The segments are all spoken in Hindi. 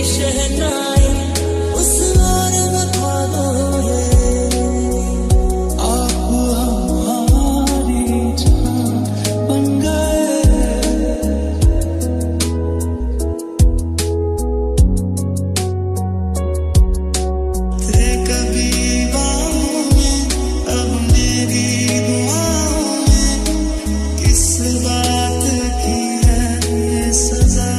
शहनाई उस और बता दो ये आप हमारी जान बन गए। थे कभी बाहों में अब मेरी दुआओं में किस बात की है ये सजा।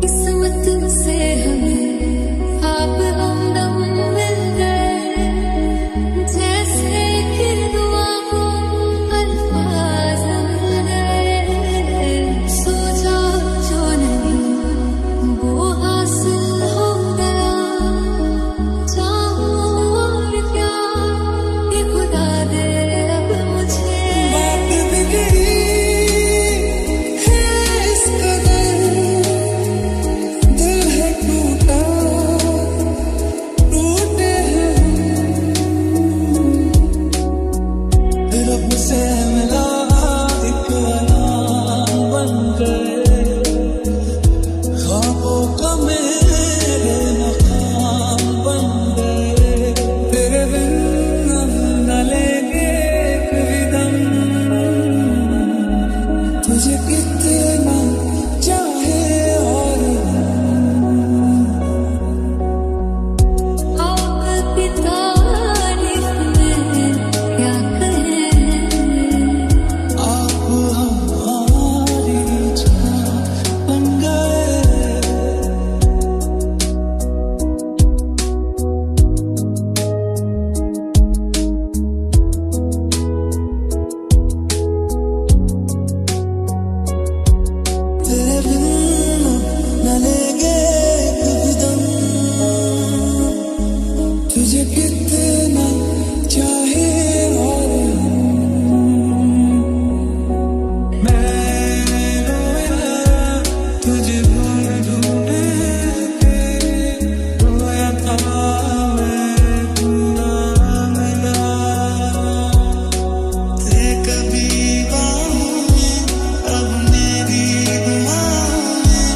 किस्मत से हमें आप हमदम मिल गए, जैसे कि दुआ को अल्फाज मिल गए। सोचा जो नहीं वो हासिल हो गया, चाहो और क्या ये खुदा दे अब मुझे। बात बिगड़ी है इस कदर, दिल है टूटा टूटे हैं रब से मिला एक अलाम बन गए। ख्वाबों का मेरे मकाम बन गए। तेरे बिन अब न लेंगे कोई दम, तुझे कितना चाहे और आपकी तारीफ में क्या कहें। आप हमारी जान बन गए। तेरे बिन न लेंगे कभी दम, तुझे कितना चाहे और मैंने रोया तुझे ढूंढे के, रोया था मैं तू ना मिला। थे कभी बाहों में अब मेरी दुआओं में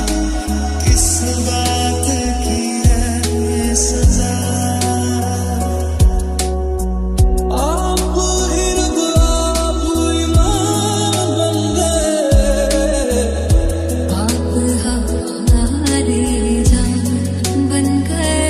किस बात की है ये सजा। आप ही रब आप इमाम बन गए। आप हमारी जान बन गए।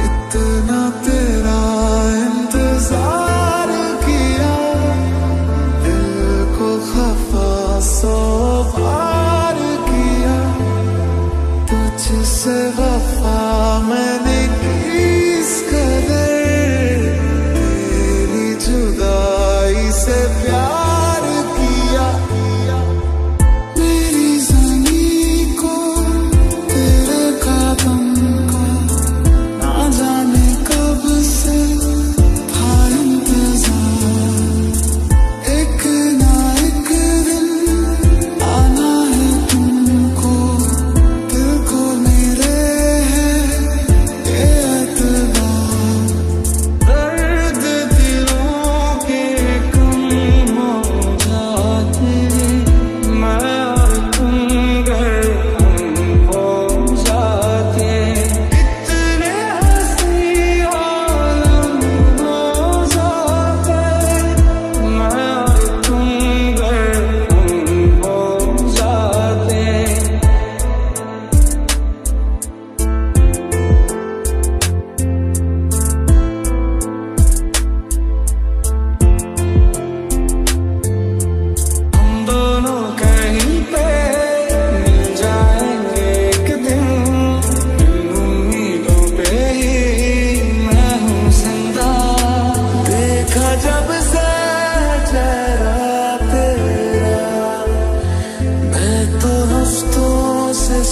इतना तेरा इंतजार किया, दिल को खफा सौ बार किया, तुझसे वफा मैंने की इस कदर, तेरी जुदाई से प्यार किया। मेरी ज़मीं को तेरे कदम का ना जाने कब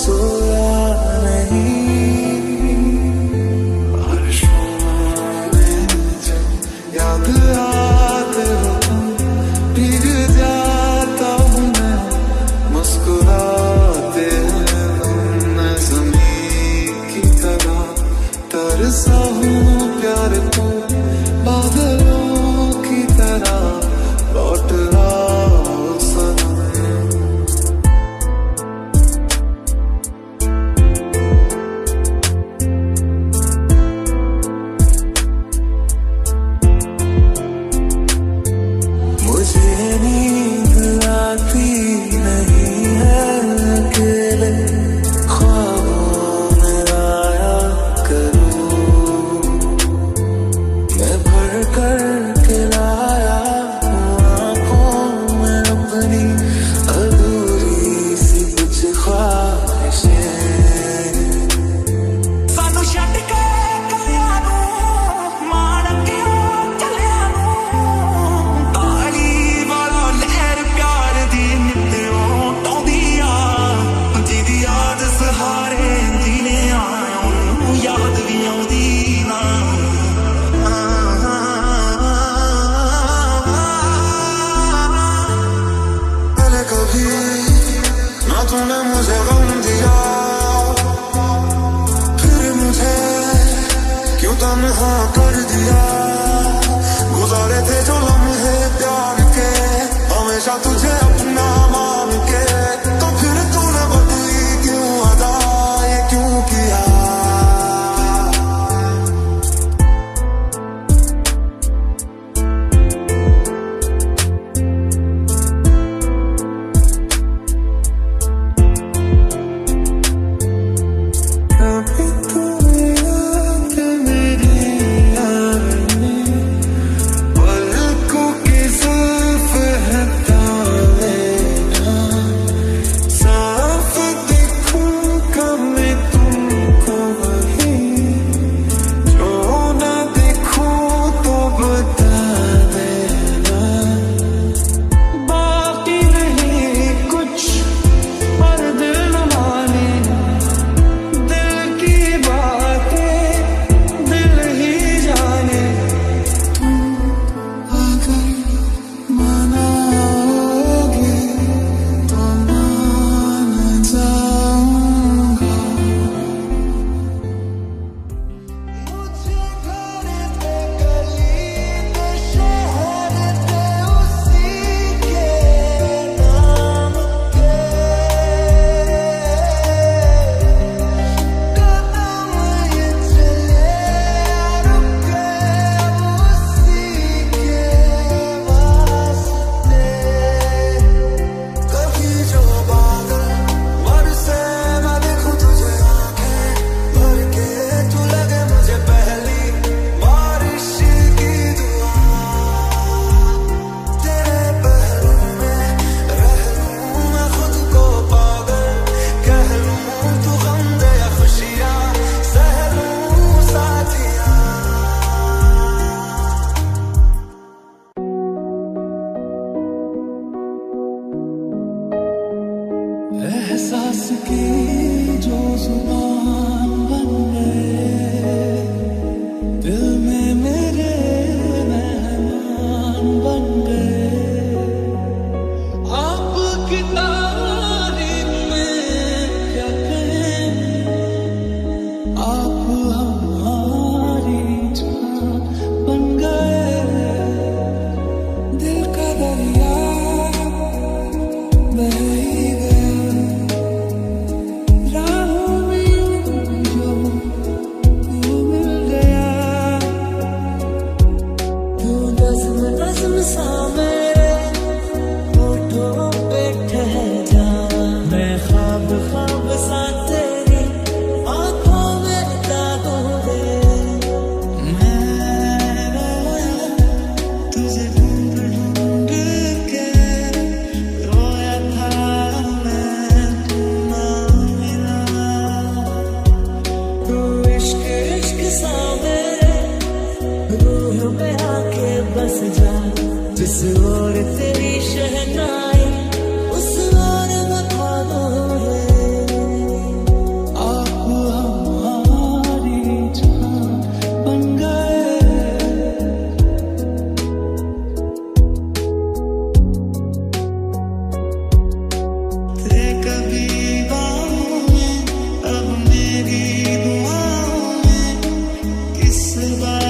सोया नहीं, बारिशों में जब याद आते हो तुम, भीग जाता हूँ मैं, मुस्कुराते हैं तुम। मैं ज़मीन की तरह तरसा हूँ प्यार को, बादलों की तरह लौट आओ सनम। मुझे नींद आती नहीं है अकेले, ख्वाबों में आया करूं मैं, भर कर के लाया हूँ आँखों में अपनी अधूरी सी कुछ ख्वाहिशें। सानू छड्ड के गलियां नूं मार के चलिया नूं, ताली वाला लहर प्यार दी नित्यों टौंदी आ, जिहदी याद सहारे जीने आया हूं, याद भी आउंदी ना। पहले कभी ना तूने मुझे गम दिया, फिर मुझे क्यों तन्हा कर दिया। गुजारे थे जो लम्हे प्यार के, हमेशा तुझे अपना मान के, तो फिर तूने बदली क्यों अदा, ये क्यों किया। कभी तू याद मेरी आने, पलकों की जुल्फ है तालेना, साफ दिखूंगा मैं तुमको वही, जो न दिखूं तो बता देना। बाकी नहीं कुछ पर दिल न माने, दिल की बातें दिल ही जाने। तुम अगर मनाओगे तो मान जाऊंगा। मुझे घर पे गली पे शहर पे उसी के नाम के कदम ये चले रुके, उसी के वास्ते। कभी जो बादल बरसे मैं देखूं तुझे आंखें भर के, तू लगे मुझे पहली बारिश की दुआ। तेरे पहलू में रह लूं मैं खुद को पागल, कह लूं तू गम दे या खुशियाँ सह लूं साथिया। एहसास की जो जुबान बन गए, दिल में मेरे मेहमान बन गए। आपकी तारीफ में क्या कहें, आप हमारी जान बन गए। दिल का दरिया बह ही गया, राहों में यूं जो तू मिल गया। तू नज़्म नज़्म सा मेरे होठों पे ठहर जा, मैं ख्वाब ख्वाब सा तेरी आँखों में दागों दे। मैं तुझे ढूंढ ढूंढ के रोया था मैं, तू ना मिला। तू इश्क इश्क सा मेरे रूह में आके बस जा, जिस ओर तेरी शहनाई उस ओर मैं ख्वाबों में। इस बार